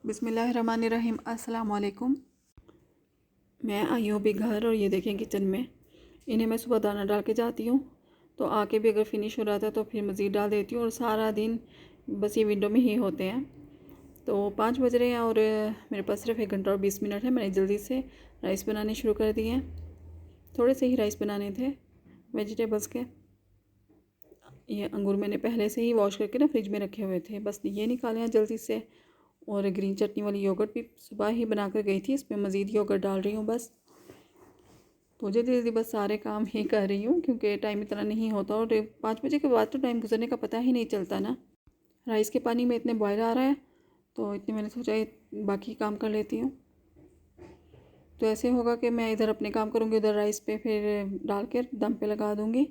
बिस्मिल्लाहिर्रहमानिर्रहीम। अस्सलाम वालेकुम। मैं आई हूँ अभी घर और ये देखें किचन में इन्हें मैं सुबह दाना डाल के जाती हूँ, तो आके भी अगर फिनिश हो रहा था तो फिर मज़ीद डाल देती हूँ और सारा दिन बस ये विंडो में ही होते हैं। तो 5 बज रहे हैं और मेरे पास सिर्फ 1 घंटा और 20 मिनट है। मैंने जल्दी से राइस बनाने शुरू कर दिए हैं। थोड़े से ही राइस बनाने थे वेजिटेबल्स के। ये अंगूर मैंने पहले से ही वॉश करके ना फ्रिज में रखे हुए थे, बस ये निकाले हैं जल्दी से। और ग्रीन चटनी वाली योगर्ट भी सुबह ही बना कर गई थी, इसमें मज़ीद योगर्ट डाल रही हूँ बस। तो जल्दी जल्दी बस सारे काम ही कर रही हूँ क्योंकि टाइम इतना नहीं होता और 5 बजे के बाद तो टाइम गुजरने का पता ही नहीं चलता ना। राइस के पानी में इतने बॉयल आ रहा है तो इतने मैंने सोचा बाकी काम कर लेती हूँ। तो ऐसे होगा कि मैं इधर अपने काम करूँगी, उधर राइस पे फिर डाल कर दम पे लगा दूँगी,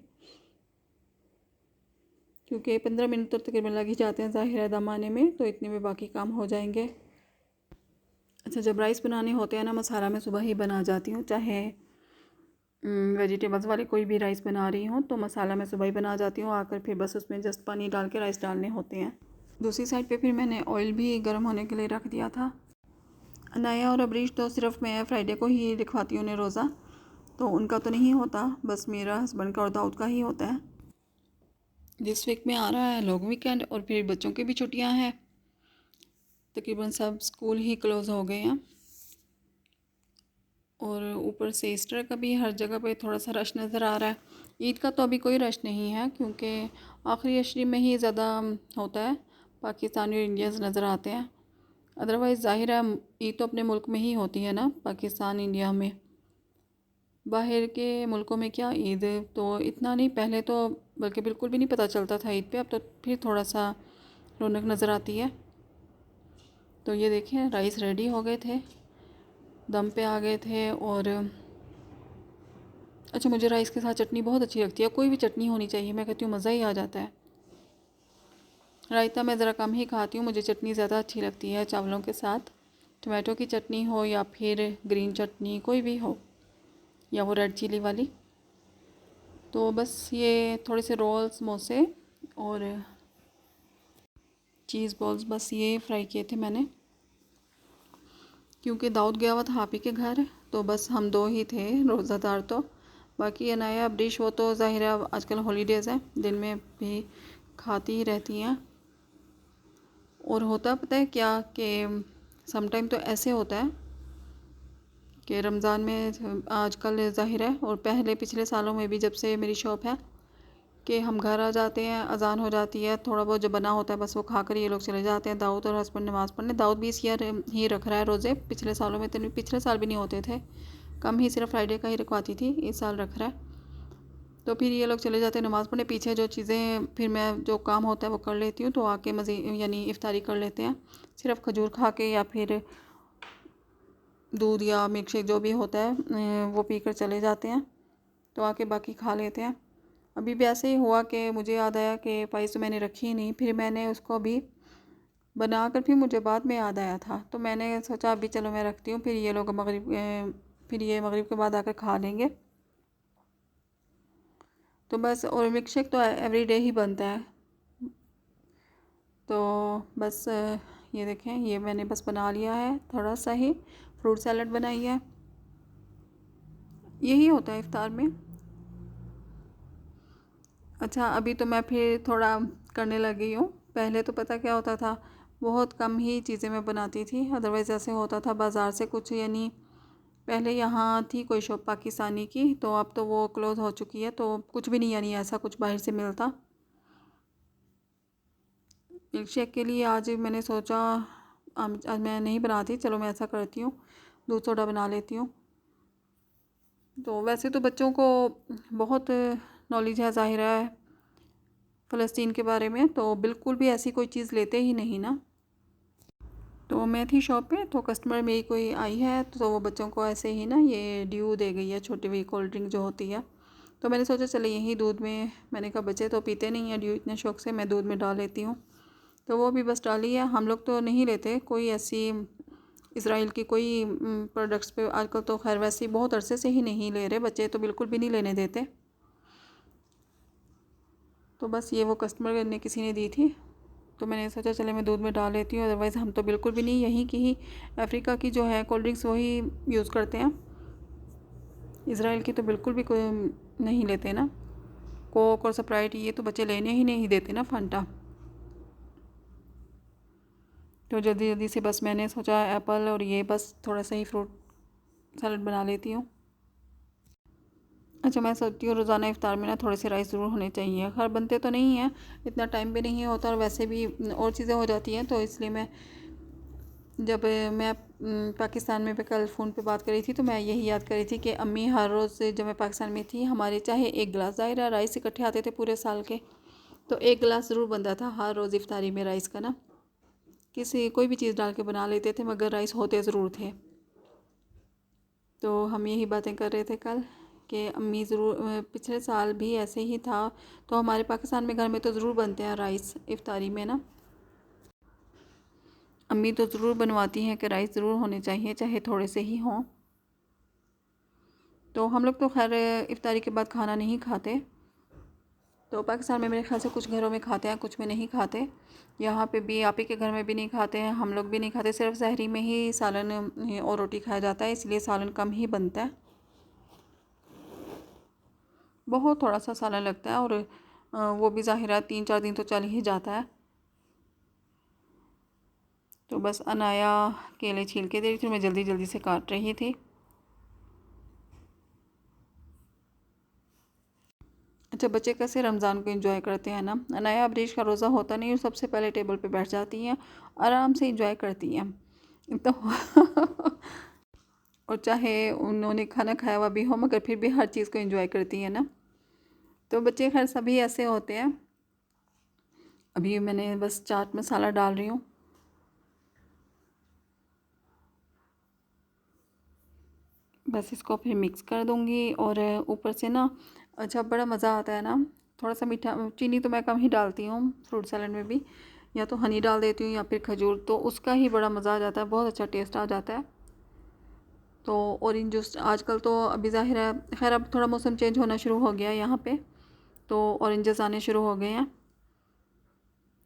क्योंकि 15 मिनट तो तकरीबन लग ही जाते हैं ज़ाहिर है दम आने में, तो इतने में बाकी काम हो जाएंगे। अच्छा, जब राइस बनाने होते हैं ना, मसाला मैं सुबह ही बना जाती हूँ, चाहे वेजिटेबल्स वाले कोई भी राइस बना रही हूँ तो मसाला मैं सुबह ही बना जाती हूँ। आकर फिर बस उसमें जस्ट पानी डाल के राइस डालने होते हैं। दूसरी साइड पे फिर मैंने ऑयल भी गर्म होने के लिए रख दिया था। अनाया और अबरीश तो सिर्फ मैं फ्राइडे को ही लिखवाती हूँ उन्हें रोज़ा, तो उनका तो नहीं होता, बस मेरा हस्बैंड का और दाऊद का ही होता है। जिस वीक में आ रहा है लॉन्ग वीकेंड और फिर बच्चों की भी छुट्टियाँ हैं, तकरीबन सब स्कूल ही क्लोज़ हो गए हैं। और ऊपर से ईस्टर का भी हर जगह पे थोड़ा सा रश नज़र आ रहा है। ईद का तो अभी कोई रश नहीं है क्योंकि आखिरी अशरी में ही ज़्यादा होता है, पाकिस्तानी और इंडियंस नज़र आते हैं। अदरवाइज़ ज़ाहिर है ईद तो अपने मुल्क में ही होती है ना, पाकिस्तान इंडिया में। बाहर के मुल्कों में क्या ईद तो इतना नहीं, पहले तो बल्कि बिल्कुल भी नहीं पता चलता था ईद पे, अब तो फिर थोड़ा सा रौनक नज़र आती है। तो ये देखें राइस रेडी हो गए थे, दम पे आ गए थे। और अच्छा, मुझे राइस के साथ चटनी बहुत अच्छी लगती है, कोई भी चटनी होनी चाहिए, मैं कहती हूँ मज़ा ही आ जाता है। रायता मैं ज़रा कम ही खाती हूँ, मुझे चटनी ज़्यादा अच्छी लगती है चावलों के साथ। टमाटो की चटनी हो या फिर ग्रीन चटनी कोई भी हो, या वो रेड चिली वाली। तो बस ये थोड़े से रोल, समोसे और चीज़ बॉल्स बस ये फ्राई किए थे मैंने, क्योंकि दाऊद गया हुआ था हापी के घर, तो बस हम दो ही थे रोज़ादार। तो बाकी अनाया अबरीश वो तो ज़ाहिर है आजकल हॉलीडेज़ है, दिन में भी खाती ही रहती हैं। और होता पता है क्या कि समटाइम तो ऐसे होता है कि रमज़ान में आजकल ज़ाहिर है और पहले पिछले सालों में भी जब से मेरी शॉप है कि हम घर आ जाते हैं, अजान हो जाती है, थोड़ा बहुत जो बना होता है बस वो खाकर ये लोग चले जाते हैं। दाऊद और हस्बैंड नमाज़ पढ़ने, दाऊद भी इस ईयर ही रख रहा है रोज़े, पिछले सालों में तो पिछले साल भी नहीं होते थे, कम ही, सिर्फ फ्राइडे का ही रखवाती थी, इस साल रख रहा है। तो फिर ये लोग चले जाते हैं नमाज़ पढ़ने, पीछे जो चीज़ें फिर मैं जो काम होता है वो कर लेती हूँ, तो आके मज़ीद यानी इफ्तारी कर लेते हैं, सिर्फ खजूर खा के या फिर दूध या मिल्क शेक जो भी होता है वो पी कर चले जाते हैं, तो आके बाकी खा लेते हैं। अभी भी ऐसे ही हुआ कि मुझे याद आया कि पाइस तो मैंने रखी ही नहीं, फिर मैंने उसको भी बना कर फिर मुझे बाद में याद आया था, तो मैंने सोचा अभी चलो मैं रखती हूँ, फिर ये लोग फिर ये मगरिब के बाद आकर खा लेंगे। तो बस, और मिल्क शेक तो एवरी डे ही बनता है। तो बस ये देखें, ये मैंने बस बना लिया है, थोड़ा सा ही फ्रूट सैलड बनाई है, यही होता है इफ्तार में। अच्छा, अभी तो मैं फिर थोड़ा करने लगी हूँ, पहले तो पता क्या होता था, बहुत कम ही चीज़ें मैं बनाती थी, अदरवाइज़ ऐसे होता था बाज़ार से कुछ, यानी पहले यहाँ थी कोई शॉप पाकिस्तानी की, तो अब तो वो क्लोज़ हो चुकी है, तो कुछ भी नहीं, यानी ऐसा कुछ बाहर से मिलता। मिल्क शेक के लिए आज मैंने सोचा आज मैं नहीं बनाती, चलो मैं ऐसा करती हूँ, दूध सोडा बना लेती हूँ। तो वैसे तो बच्चों को बहुत नॉलेज है ज़ाहिर है फ़लस्तीन के बारे में, तो बिल्कुल भी ऐसी कोई चीज़ लेते ही नहीं ना। तो मैं थी शॉप पे, तो कस्टमर मेरी कोई आई है, तो वो बच्चों को ऐसे ही ना ये ड्यू दे गई है, छोटी हुई कोल्ड ड्रिंक जो होती है, तो मैंने सोचा चले यही दूध में, मैंने कहा बच्चे तो पीते नहीं है ड्यू इतने शौक से, मैं दूध में डाल लेती हूँ। तो वो भी बस डाली है। हम लोग तो नहीं लेते कोई ऐसी इसराइल की कोई प्रोडक्ट्स पे आजकल, तो खैर वैसे बहुत अरसे से ही नहीं ले रहे, बच्चे तो बिल्कुल भी नहीं लेने देते। तो बस ये वो कस्टमर ने किसी ने दी थी, तो मैंने सोचा चले मैं दूध में डाल लेती हूँ। अदरवाइज़ हम तो बिल्कुल भी नहीं, यहीं की ही अफ्रीका की जो है कोल्ड ड्रिंक्स वही यूज़ करते हैं। इसराइल की तो बिल्कुल भी कोई नहीं लेते ना। कोक और स्प्राइट ये तो बच्चे लेने ही नहीं देते ना, फंटा। तो जल्दी जल्दी से बस मैंने सोचा एप्पल और ये बस थोड़ा सा ही फ्रूट सलाद बना लेती हूँ। अच्छा, मैं सोचती हूँ रोज़ाना इफ्तार में ना थोड़े से राइस ज़रूर होने चाहिए। खैर बनते तो नहीं हैं, इतना टाइम भी नहीं होता और वैसे भी और चीज़ें हो जाती हैं। तो इसलिए मैं जब मैं पाकिस्तान में पे कल फ़ोन पे बात करी थी तो मैं यही याद करी थी कि अम्मी हर रोज़ जब मैं पाकिस्तान में थी हमारे चाहे एक गिलास ज़ाहिर राइस इकट्ठे आते थे पूरे साल के, तो एक गिलास ज़रूर बनता था हर रोज़ इफ्तारी में राइस का ना। किसी कोई भी चीज़ डाल के बना लेते थे मगर राइस होते ज़रूर थे। तो हम यही बातें कर रहे थे कल कि अम्मी ज़रूर, पिछले साल भी ऐसे ही था। तो हमारे पाकिस्तान में घर में तो ज़रूर बनते हैं राइस इफ्तारी में ना। अम्मी तो ज़रूर बनवाती हैं कि राइस ज़रूर होने चाहिए चाहे थोड़े से ही हों। तो हम लोग तो खैर इफ्तारी के बाद खाना नहीं खाते। तो पाकिस्तान में मेरे ख्याल से कुछ घरों में खाते हैं, कुछ में नहीं खाते। यहाँ पे भी आप ही के घर में भी नहीं खाते हैं, हम लोग भी नहीं खाते। सिर्फ सहरी में ही सालन और रोटी खाया जाता है, इसलिए सालन कम ही बनता है। बहुत थोड़ा सा सालन लगता है और वो भी ज़ाहिर 3-4 दिन तो चल ही जाता है। तो बस अनाया केले छील के दे रही थी, मैं जल्दी जल्दी से काट रही थी। अच्छा, बच्चे कैसे रमज़ान को एंजॉय करते हैं ना। अनाया अबरीश का रोज़ा होता नहीं और सबसे पहले टेबल पे बैठ जाती हैं, आराम से एंजॉय करती हैं तो और चाहे उन्होंने खाना खाया हुआ भी हो मगर फिर भी हर चीज़ को एंजॉय करती हैं ना। तो बच्चे खैर सभी ऐसे होते हैं। अभी मैंने बस चाट मसाला डाल रही हूँ। बस इसको फिर मिक्स कर दूँगी और ऊपर से ना, अच्छा बड़ा मज़ा आता है ना। थोड़ा सा मीठा, चीनी तो मैं कम ही डालती हूँ फ्रूट सैलेड में भी, या तो हनी डाल देती हूँ या फिर खजूर, तो उसका ही बड़ा मज़ा आ जाता है, बहुत अच्छा टेस्ट आ जाता है। तो ऑरेंज जूस आजकल तो अभी ज़ाहिर है, खैर अब थोड़ा मौसम चेंज होना शुरू हो गया यहाँ पे, तो ऑरेंजेस आने शुरू हो गए हैं।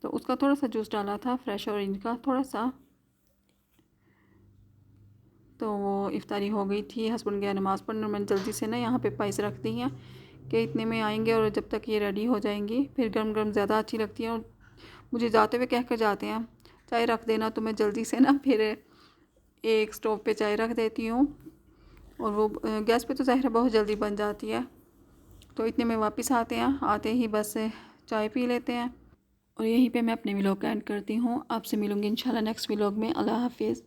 तो उसका थोड़ा सा जूस डाला था, फ्रेश ऑरेंज का थोड़ा सा। तो वो इफ्तारी हो गई थी, हस्बैंड गया नमाज़ पढ़ने और मैंने जल्दी से ना यहाँ पे पाइस रख दी हैं कि इतने में आएंगे और जब तक ये रेडी हो जाएंगी फिर गर्म गर्म ज़्यादा अच्छी लगती है। और मुझे जाते हुए कह कर जाते हैं चाय रख देना, तो मैं जल्दी से ना फिर एक स्टोव पे चाय रख देती हूँ और वो गैस पे तो ज़ाहिर बहुत जल्दी बन जाती है। तो इतने में वापस आते हैं, आते ही बस चाय पी लेते हैं। और यहीं पे मैं अपने व्लॉग का एंड करती हूँ। आपसे मिलूँगी इंशाल्लाह नेक्स्ट व्लॉग में। अल्लाह हाफिज़।